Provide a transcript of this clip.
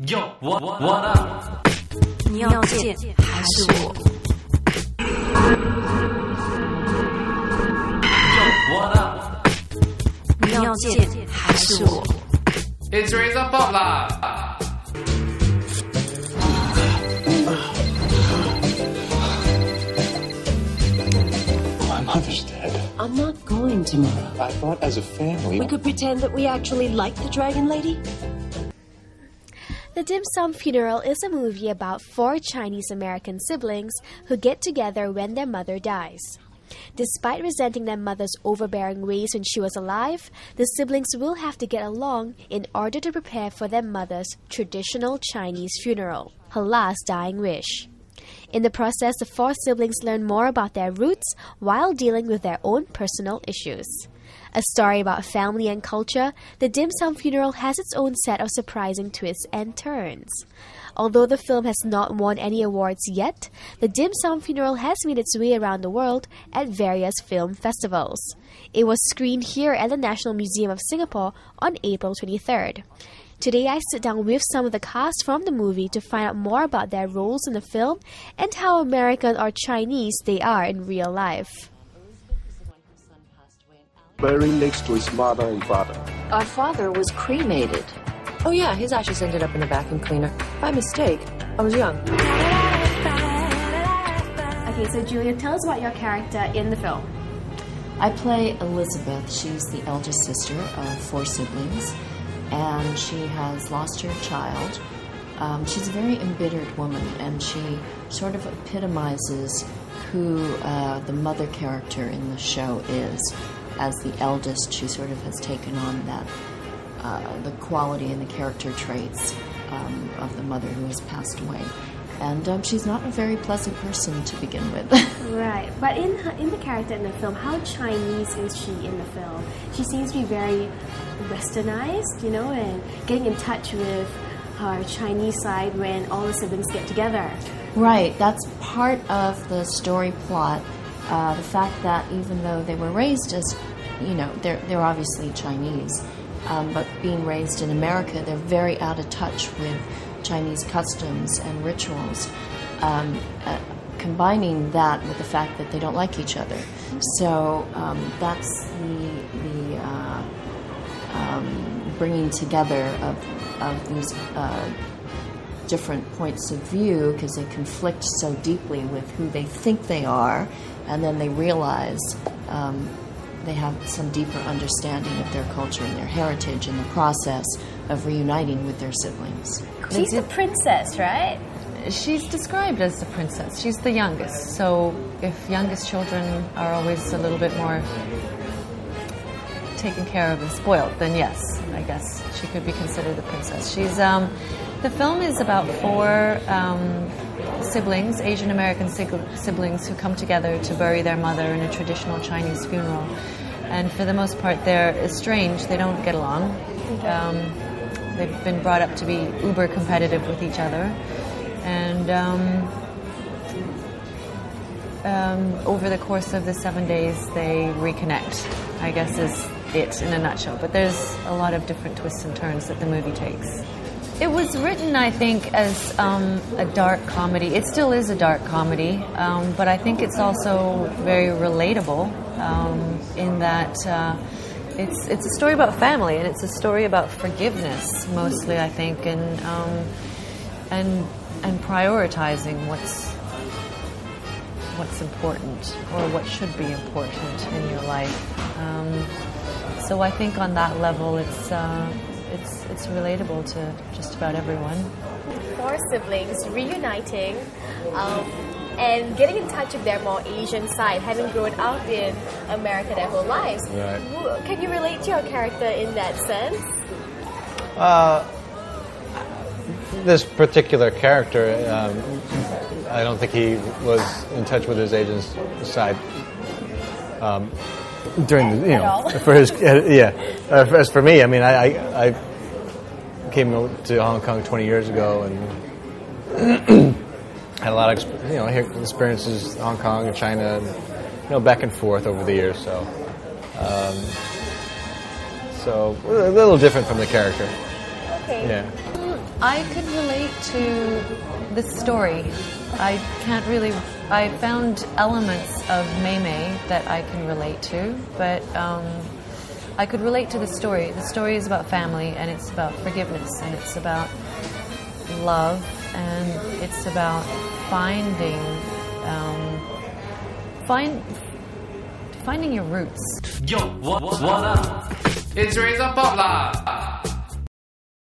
Yo, what up? 你要见还是我 Yo, what up? 你要见还是我 It's Razor Pop lah. My mother's dead. I'm not going tomorrow. I thought as a family... We could pretend that we actually like the Dragon Lady. The Dim Sum Funeral is a movie about 4 Chinese-American siblings who get together when their mother dies. Despite resenting their mother's overbearing ways when she was alive, the siblings will have to get along in order to prepare for their mother's traditional Chinese funeral, her last dying wish. In the process, the 4 siblings learn more about their roots while dealing with their own personal issues. A story about family and culture, The Dim Sum Funeral has its own set of surprising twists and turns. Although the film has not won any awards yet, The Dim Sum Funeral has made its way around the world at various film festivals. It was screened here at the National Museum of Singapore on April 23rd. Today I sit down with some of the cast from the movie to find out more about their roles in the film and how American or Chinese they are in real life. Buried next to his mother and father. Our father was cremated. Oh yeah, his ashes ended up in the vacuum cleaner. By mistake. I was young. Okay, so Julia, tell us about your character in the film. I play Elizabeth. She's the eldest sister of 4 siblings, and she has lost her child. She's a very embittered woman, and she sort of epitomizes who the mother character in the show is. As the eldest, she sort of has taken on that the quality and the character traits of the mother who has passed away. And she's not a very pleasant person to begin with. Right, but in the character in the film, how Chinese is she in the film? She seems to be very westernized, you know, and getting in touch with her Chinese side when all the siblings get together. Right, that's part of the story plot. The fact that even though they were raised as, you know, they're obviously Chinese, but being raised in America, they're very out of touch with Chinese customs and rituals, combining that with the fact that they don't like each other. So that's the bringing together of these different points of view, because they conflict so deeply with who they think they are, and then they realize they have some deeper understanding of their culture and their heritage in the process of reuniting with their siblings. She's the princess, right? She's described as the princess. She's the youngest, so if youngest children are always a little bit more taken care of and spoiled, then yes, I guess she could be considered the princess. She's the film is about 4 siblings, Asian American siblings, who come together to bury their mother in a traditional Chinese funeral. And for the most part, they're estranged. They don't get along. They've been brought up to be uber competitive with each other. And over the course of the 7 days, they reconnect, I guess is it in a nutshell. But there's a lot of different twists and turns that the movie takes. It was written, I think, as a dark comedy. It still is a dark comedy, but I think it's also very relatable in that it's a story about family, and it's a story about forgiveness mostly, I think, and prioritizing what's important or what should be important in your life. So I think on that level, it's relatable to just about everyone. 4 siblings reuniting and getting in touch with their more Asian side, having grown up in America their whole lives. Right. Can you relate to your character in that sense? This particular character, I don't think he was in touch with his Asian side during the, you know, for his, yeah. As for me, I mean, I came to Hong Kong 20 years ago and had a lot of, you know, experiences in Hong Kong and China, and, you know, back and forth over the years. So a little different from the character. Okay. Yeah. I could relate to the story. I can't really. I found elements of Mei Mei that I can relate to, but I could relate to the story. The story is about family, and it's about forgiveness, and it's about love, and it's about finding finding your roots. Yo, what up? It's Razor Pop lah.